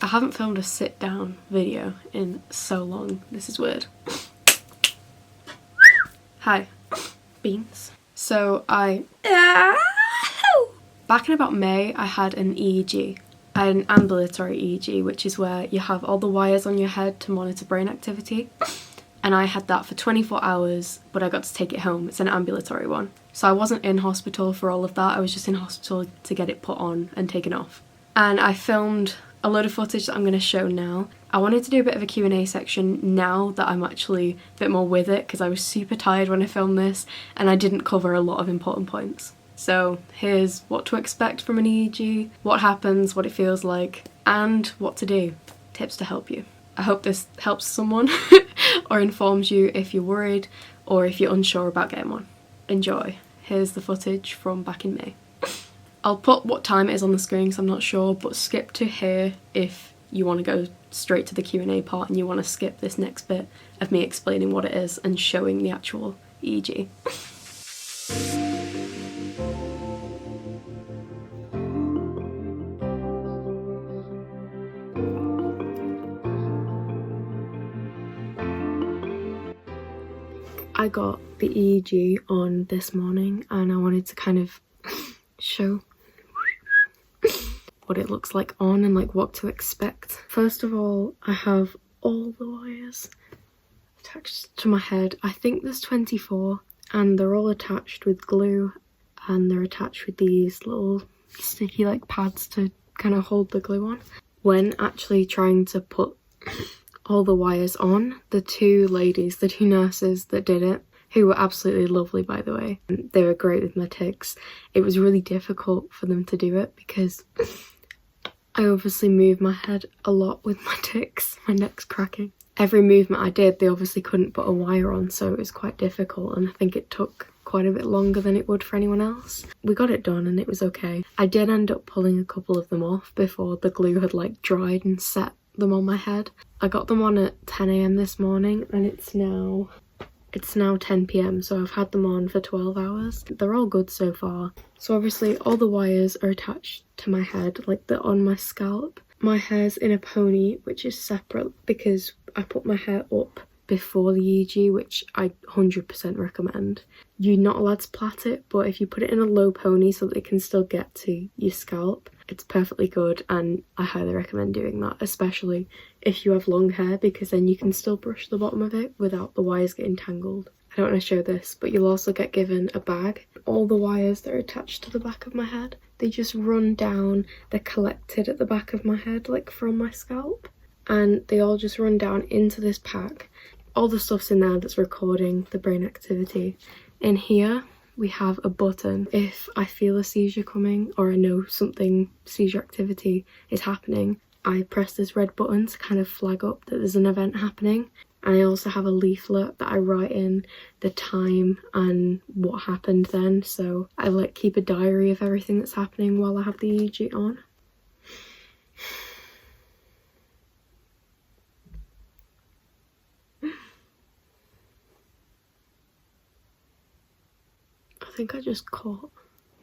I haven't filmed a sit down video in so long. This is weird. Hi, beans. So back in about May, I had an EEG. I had an ambulatory EEG, which is where you have all the wires on your head to monitor brain activity. And I had that for 24 hours, but I got to take it home. It's an ambulatory one. So I wasn't in hospital for all of that. I was just in hospital to get it put on and taken off. And I filmed a load of footage that I'm going to show now. I wanted to do a bit of a Q&A section now that I'm actually a bit more with it, because I was super tired when I filmed this and I didn't cover a lot of important points. So here's what to expect from an EEG, what happens, what it feels like, and what to do. Tips to help you. I hope this helps someone or informs you if you're worried or if you're unsure about getting one. Enjoy. Here's the footage from back in May. I'll put what time it is on the screen because I'm not sure, but skip to here if you want to go straight to the Q&A part and you want to skip this next bit of me explaining what it is and showing the actual EEG. I got the EEG on this morning and I wanted to kind of show what it looks like on and like what to expect. First of all, I have all the wires attached to my head. I think there's 24 and they're all attached with glue and they're attached with these little sticky like pads to kind of hold the glue on. When actually trying to put all the wires on, the two ladies, the two nurses that did it, who were absolutely lovely by the way, they were great with my tics. It was really difficult for them to do it because I obviously move my head a lot with my tics, my neck's cracking. Every movement I did, they obviously couldn't put a wire on, so it was quite difficult and I think it took quite a bit longer than it would for anyone else. We got it done and it was okay. I did end up pulling a couple of them off before the glue had like dried and set them on my head. I got them on at 10 AM this morning and it's now 10 PM, so I've had them on for 12 hours. They're all good so far. So obviously all the wires are attached to my head, like they're on my scalp. My hair's in a pony, which is separate because I put my hair up before the EEG, which I 100% recommend. You're not allowed to plait it, but if you put it in a low pony so that it can still get to your scalp, it's perfectly good and I highly recommend doing that, especially if you have long hair, because then you can still brush the bottom of it without the wires getting tangled. I don't want to show this, but you'll also get given a bag. All the wires that are attached to the back of my head, they just run down, they're collected at the back of my head, like from my scalp, and they all just run down into this pack. All the stuff's in there that's recording the brain activity. In here, we have a button. If I feel a seizure coming or I know something seizure activity is happening, I press this red button to kind of flag up that there's an event happening. And I also have a leaflet that I write in the time and what happened then. So I like keep a diary of everything that's happening while I have the EEG on. I think I just caught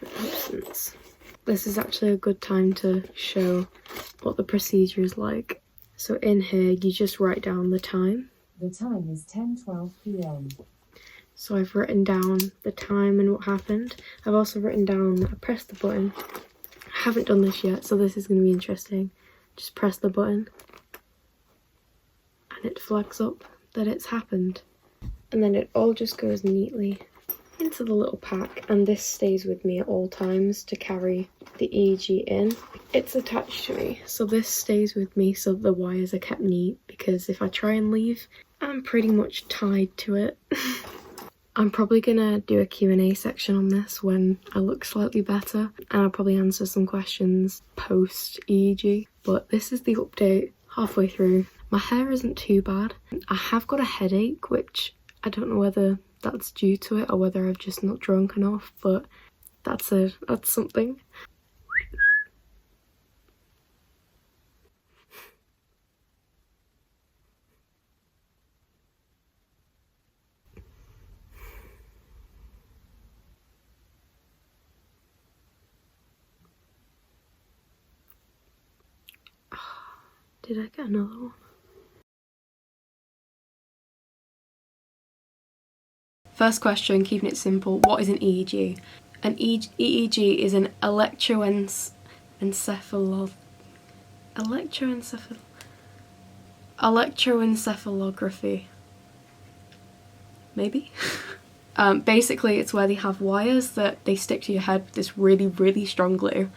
an absence. This is actually a good time to show what the procedure is like. So in here, you just write down the time. The time is 10:12 PM. So I've written down the time and what happened. I've also written down that I pressed the button. I haven't done this yet, so this is going to be interesting. Just press the button and it flags up that it's happened. And then it all just goes neatly into the little pack, and this stays with me at all times to carry the EEG in. It's attached to me, so this stays with me so the wires are kept neat, because if I try and leave, I'm pretty much tied to it. I'm probably gonna do a Q&A section on this when I look slightly better, and I'll probably answer some questions post EEG. But this is the update halfway through. My hair isn't too bad. I have got a headache, which I don't know whether that's due to it or whether I've just not drunk enough, but that's something. Did I get another one? First question, keeping it simple, what is an EEG? An EEG is an electroencephalography. Maybe? Basically, it's where they have wires that they stick to your head with this really, really strong glue.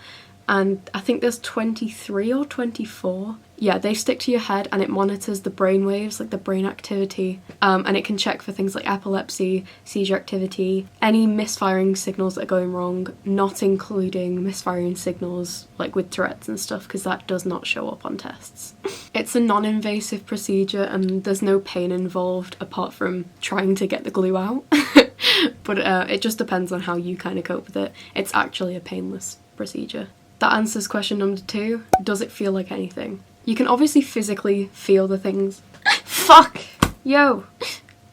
And I think there's 23 or 24. Yeah, they stick to your head and it monitors the brain waves, like the brain activity, and it can check for things like epilepsy, seizure activity, any misfiring signals that are going wrong, not including misfiring signals like with Tourettes and stuff, because that does not show up on tests. It's a non-invasive procedure and there's no pain involved apart from trying to get the glue out. But it just depends on how you kind of cope with it. It's actually a painless procedure. That answers question number 2. Does it feel like anything? You can obviously physically feel the things fuck yo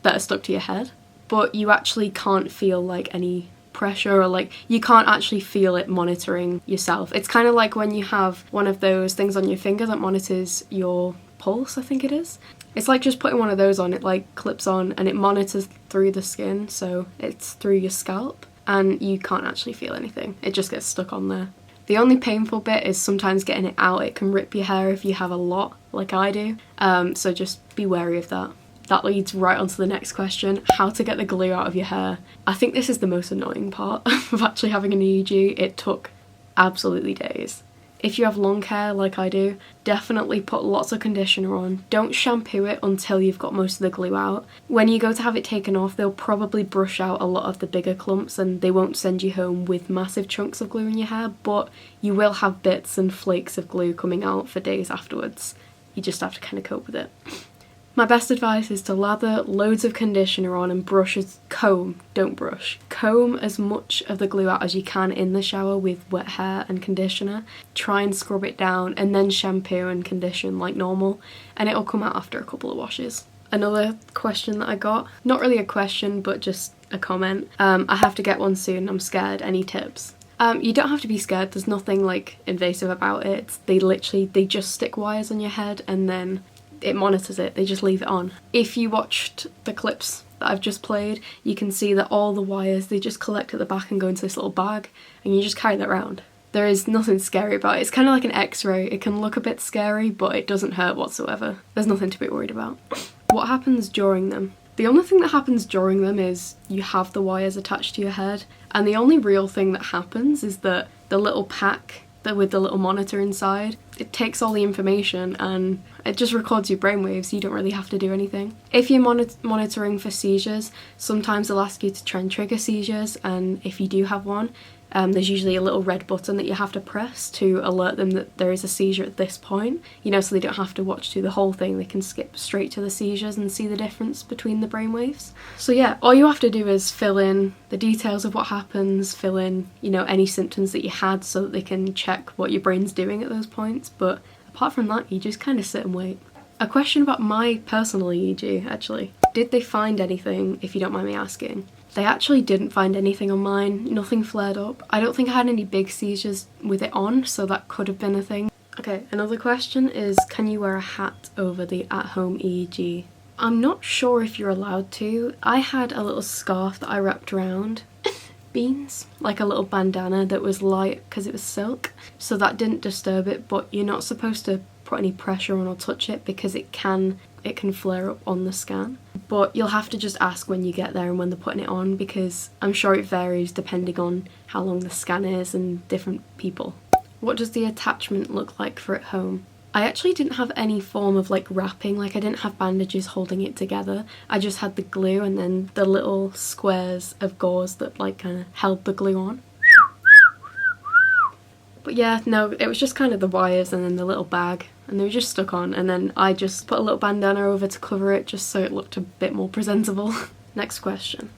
that are stuck to your head, but you actually can't feel like any pressure, or like you can't actually feel it monitoring yourself. It's kind of like when you have one of those things on your finger that monitors your pulse, I think it is. It's like just putting one of those on. It like clips on and it monitors through the skin, so it's through your scalp, and you can't actually feel anything. It just gets stuck on there. The only painful bit is sometimes getting it out. It can rip your hair if you have a lot, like I do. So just be wary of that. That leads right on to the next question, how to get the glue out of your hair. I think this is the most annoying part of actually having an EEG. It took absolutely days. If you have long hair like I do, definitely put lots of conditioner on. Don't shampoo it until you've got most of the glue out. When you go to have it taken off, they'll probably brush out a lot of the bigger clumps and they won't send you home with massive chunks of glue in your hair, but you will have bits and flakes of glue coming out for days afterwards. You just have to kind of cope with it. My best advice is to lather loads of conditioner on and comb, don't brush. Comb as much of the glue out as you can in the shower with wet hair and conditioner. Try and scrub it down and then shampoo and condition like normal, and it'll come out after a couple of washes. Another question that I got, not really a question but just a comment, I have to get one soon, I'm scared, any tips? You don't have to be scared, there's nothing like invasive about it. They just stick wires on your head and then it monitors it, they just leave it on. If you watched the clips that I've just played, you can see that all the wires, they just collect at the back and go into this little bag and you just carry that around. There is nothing scary about it. It's kind of like an x-ray. It can look a bit scary, but it doesn't hurt whatsoever. There's nothing to be worried about. What happens during them? The only thing that happens during them is you have the wires attached to your head, and the only real thing that happens is that the little pack with the little monitor inside, it takes all the information and it just records your brainwaves, so you don't really have to do anything. If you're monitoring for seizures, sometimes they'll ask you to try and trigger seizures, and if you do have one, there's usually a little red button that you have to press to alert them that there is a seizure at this point, you know, so they don't have to watch through the whole thing. They can skip straight to the seizures and see the difference between the brainwaves. So yeah, all you have to do is fill in the details of what happens, fill in, you know, any symptoms that you had so that they can check what your brain's doing at those points, but apart from that, you just kind of sit and wait. A question about my personal EEG, actually. Did they find anything, if you don't mind me asking? They actually didn't find anything on mine, nothing flared up. I don't think I had any big seizures with it on, so that could have been a thing. Okay, another question is, can you wear a hat over the at-home EEG? I'm not sure if you're allowed to. I had a little scarf that I wrapped around beans, like a little bandana that was light because it was silk, so that didn't disturb it, but you're not supposed to put any pressure on or touch it because it can flare up on the scan. But you'll have to just ask when you get there and when they're putting it on, because I'm sure it varies depending on how long the scan is and different people. What does the attachment look like for at home? I actually didn't have any form of like wrapping, like I didn't have bandages holding it together. I just had the glue and then the little squares of gauze that like kind of held the glue on. But yeah, no, it was just kind of the wires and then the little bag, and they were just stuck on, and then I just put a little bandana over to cover it just so it looked a bit more presentable. Next question.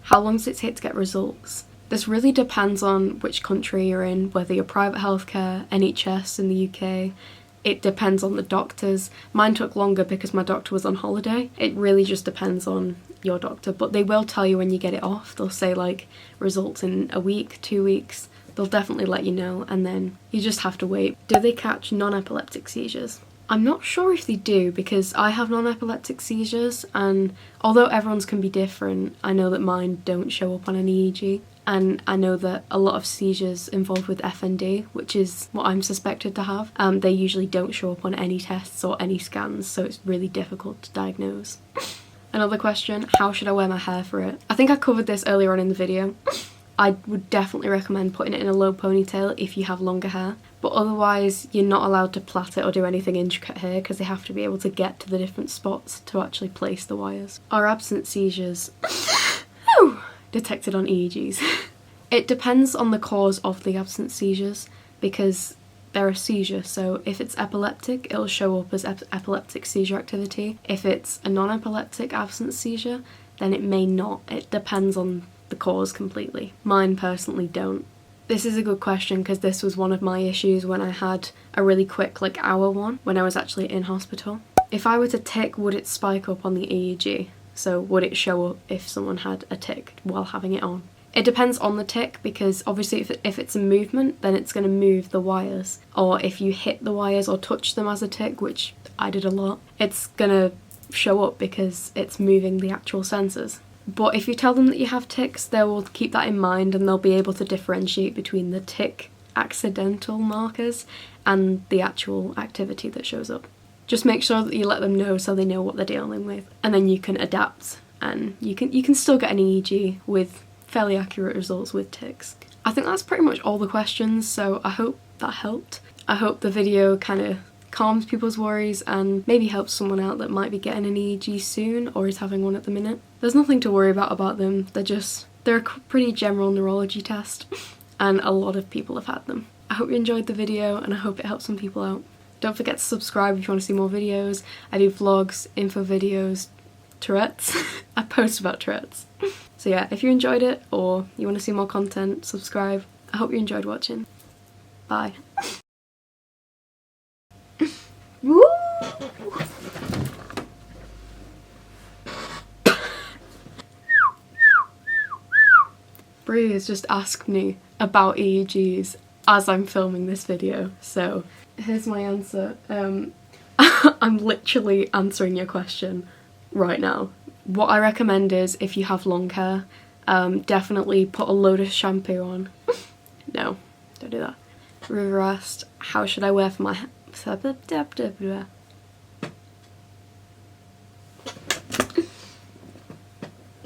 How long does it take to get results? This really depends on which country you're in, whether you're private healthcare, NHS in the UK. It depends on the doctors. Mine took longer because my doctor was on holiday. It really just depends on your doctor, but they will tell you when you get it off. They'll say like results in a week, 2 weeks. They'll definitely let you know, and then you just have to wait. Do they catch non-epileptic seizures? I'm not sure if they do, because I have non-epileptic seizures, and although everyone's can be different, I know that mine don't show up on an EEG, and I know that a lot of seizures involved with FND, which is what I'm suspected to have, they usually don't show up on any tests or any scans, so it's really difficult to diagnose. Another question, how should I wear my hair for it? I think I covered this earlier on in the video. I would definitely recommend putting it in a low ponytail if you have longer hair, but otherwise you're not allowed to plait it or do anything intricate here because they have to be able to get to the different spots to actually place the wires. Are absent seizures detected on EEGs? It depends on the cause of the absent seizures, because they're a seizure, so if it's epileptic it'll show up as epileptic seizure activity. If it's a non-epileptic absent seizure then it may not. It depends on the cause completely. Mine personally don't. This is a good question because this was one of my issues when I had a really quick hour one when I was actually in hospital. If I were to tic, would it spike up on the EEG? So would it show up if someone had a tic while having it on? It depends on the tic, because obviously if it's a movement then it's going to move the wires, or if you hit the wires or touch them as a tic, which I did a lot, it's going to show up because it's moving the actual sensors. But if you tell them that you have tics, they will keep that in mind and they'll be able to differentiate between the tic accidental markers and the actual activity that shows up. Just make sure that you let them know so they know what they're dealing with, and then you can adapt and you can still get an EEG with fairly accurate results with tics. I think that's pretty much all the questions, so I hope that helped. I hope the video kind of calms people's worries and maybe helps someone out that might be getting an EEG soon or is having one at the minute. There's nothing to worry about them. They're a pretty general neurology test and a lot of people have had them. I hope you enjoyed the video and I hope it helps some people out. Don't forget to subscribe if you want to see more videos. I do vlogs, info videos, Tourettes. I post about Tourettes. So yeah, if you enjoyed it or you want to see more content, subscribe. I hope you enjoyed watching. Bye. Woo! Bree has just asked me about EEGs as I'm filming this video, so here's my answer. I'm literally answering your question right now. What I recommend is, if you have long hair, definitely put a load of shampoo on. No, don't do that. River asked, how should I wear for my hair?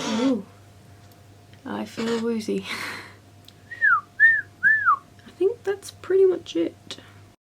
Ooh, I feel woozy. I think that's pretty much it.